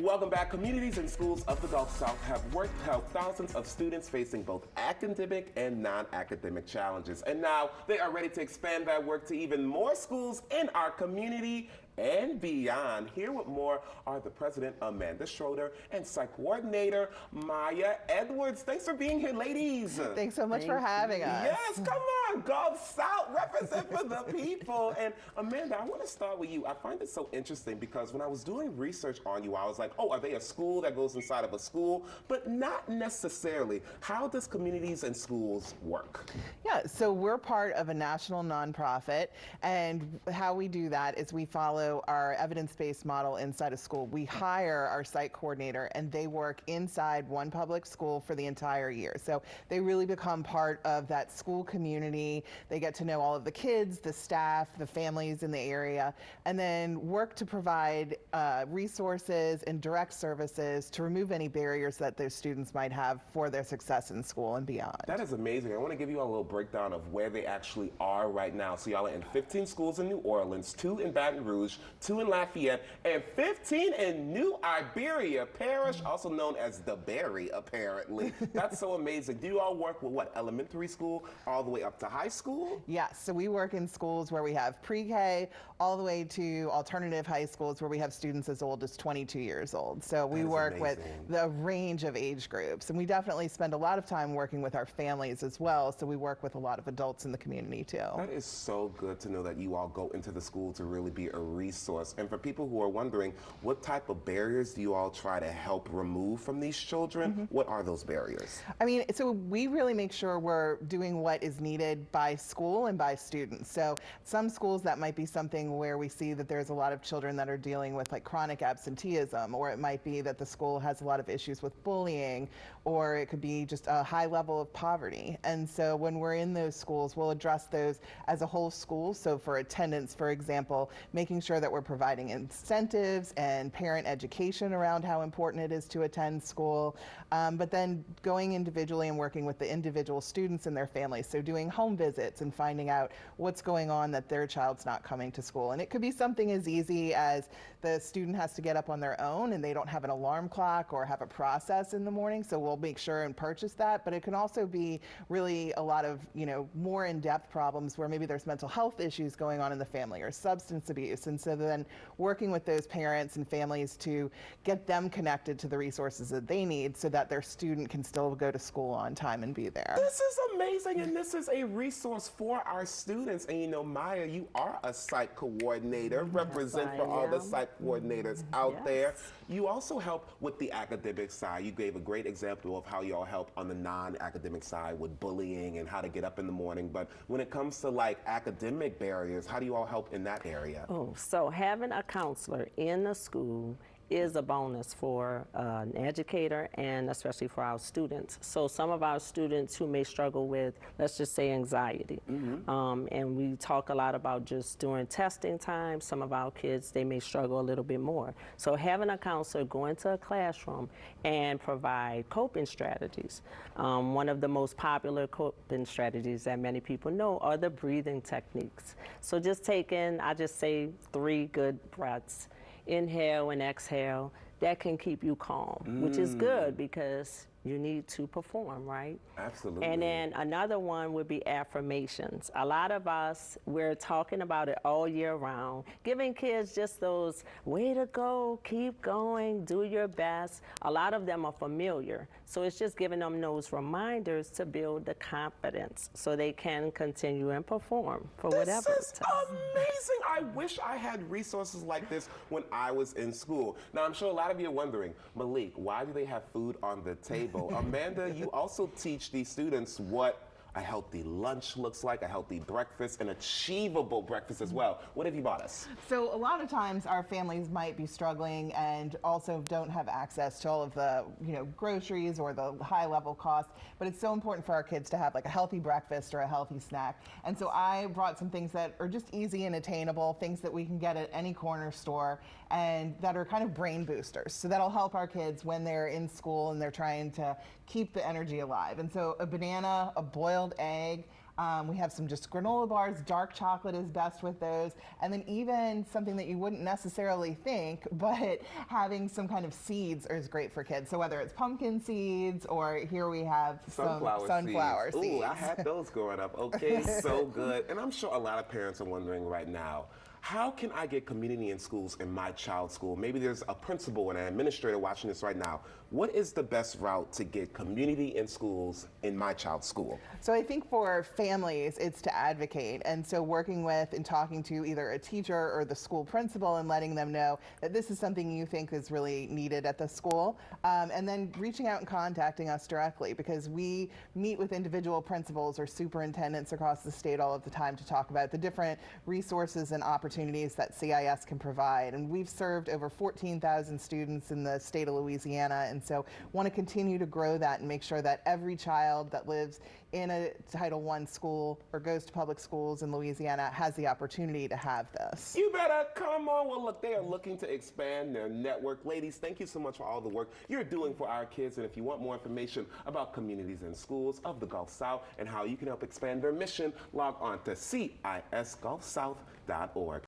welcome back. Communities and schools of the Gulf South have worked to help thousands of students facing both academic and non-academic challenges. And now they are ready to expand that work to even more schools in our community and beyond. Here with more are the president, Amanda Schroeder, and site coordinator, Maya Edwards. Thanks for being here, ladies. Thanks so much for having us. Yes, come on, Gulf South, represent for the people. And Amanda, I want to start with you. I find it so interesting because when I was doing research on you, I was like, oh, are they a school that goes inside of a school? But not necessarily. How does communities and schools work? Yeah, so we're part of a national nonprofit, and how we do that is we follow our evidence-based model inside a school. We hire our site coordinator, and they work inside one public school for the entire year. So they really become part of that school community. They get to know all of the kids, the staff, the families in the area, and then work to provide resources and direct services to remove any barriers that those students might have for their success in school and beyond. That is amazing. I want to give you a little breakdown of where they actually are right now. So y'all are in 15 schools in New Orleans, 2 in Baton Rouge, 2 in Lafayette, and 15 in New Iberia Parish, also known as the Berry, apparently. That's so amazing. Do you all work with what, elementary school all the way up to high school? Yes, so we work in schools where we have pre-K all the way to alternative high schools where we have students as old as 22 years old. So we work with the range of age groups, and we definitely spend a lot of time working with our families as well. So we work with a lot of adults in the community too. That is so good to know that you all go into the school to really be a resource. And for people who are wondering, what type of barriers do you all try to help remove from these children? What are those barriers? I mean, so we really make sure we're doing what is needed by school and by students. So some schools, that might be something where we see that there's a lot of children that are dealing with like chronic absenteeism, or it might be that the school has a lot of issues with bullying, or it could be just a high level of poverty. And so when we're in those schools, we'll address those as a whole school. So for attendance, for example, making sure that we're providing incentives and parent education around how important it is to attend school, but then going individually and working with the individual students and their families. So doing home visits and finding out what's going on that their child's not coming to school. And it could be something as easy as the student has to get up on their own and they don't have an alarm clock or have a process in the morning, so we'll make sure and purchase that. But it can also be really a lot of, more in-depth problems where maybe there's mental health issues going on in the family or substance abuse. And so then working with those parents and families to get them connected to the resources that they need so that their student can still go to school on time and be there. This is amazing, and this is a resource for our students. And Maya, you are a site coordinator, represent for all the site coordinators out there. You also help with the academic side. You gave a great example of how you all help on the non-academic side with bullying and how to get up in the morning. But when it comes to like academic barriers, how do you all help in that area? Oh, so having a counselor in the school is a bonus for an educator and especially for our students. So some of our students who may struggle with, let's just say, anxiety, and we talk a lot about just during testing time, some of our kids, they may struggle a little bit more. So having a counselor go into a classroom and provide coping strategies. One of the most popular coping strategies that many people know are the breathing techniques. So just taking, I just say 3 good breaths. Inhale and exhale, that can keep you calm, which is good because you need to perform, right? Absolutely. And then another one would be affirmations. A lot of us, we're talking about it all year round, giving kids just those, way to go, keep going, do your best. A lot of them are familiar. So it's just giving them those reminders to build the confidence so they can continue and perform for whatever. This is amazing. I wish I had resources like this when I was in school. Now, I'm sure a lot of you are wondering, Malik, why do they have food on the table? Amanda, you also teach these students what a healthy lunch looks like, a healthy breakfast, an achievable breakfast as well. What have you bought us? So a lot of times our families might be struggling and also don't have access to all of the groceries or the high level costs, but it's so important for our kids to have like a healthy breakfast or a healthy snack. And so I brought some things that are just easy and attainable, things that we can get at any corner store and that are kind of brain boosters. So that'll help our kids when they're in school and they're trying to keep the energy alive. And so a banana, a boiled egg, We have some just granola bars. Dark chocolate is best with those. And then even something that you wouldn't necessarily think, but having some kind of seeds is great for kids. So whether it's pumpkin seeds or here we have some sunflower seeds. Ooh, I had those growing up. Okay, so good. And I'm sure a lot of parents are wondering right now, how can I get community in schools in my child's school? Maybe there's a principal and an administrator watching this right now. What is the best route to get community in schools in my child's school? So I think for families, it's to advocate. And so working with and talking to either a teacher or the school principal and letting them know that this is something you think is really needed at the school. And then reaching out and contacting us directly, because we meet with individual principals or superintendents across the state all of the time to talk about the different resources and opportunities that CIS can provide. And we've served over 14,000 students in the state of Louisiana. And so want to continue to grow that and make sure that every child that lives in a Title I school or goes to public schools in Louisiana has the opportunity to have this. You better come on. Well, look, they are looking to expand their network. Ladies, thank you so much for all the work you're doing for our kids. And if you want more information about communities and schools of the Gulf South and how you can help expand their mission, log on to cisgulfsouth.org.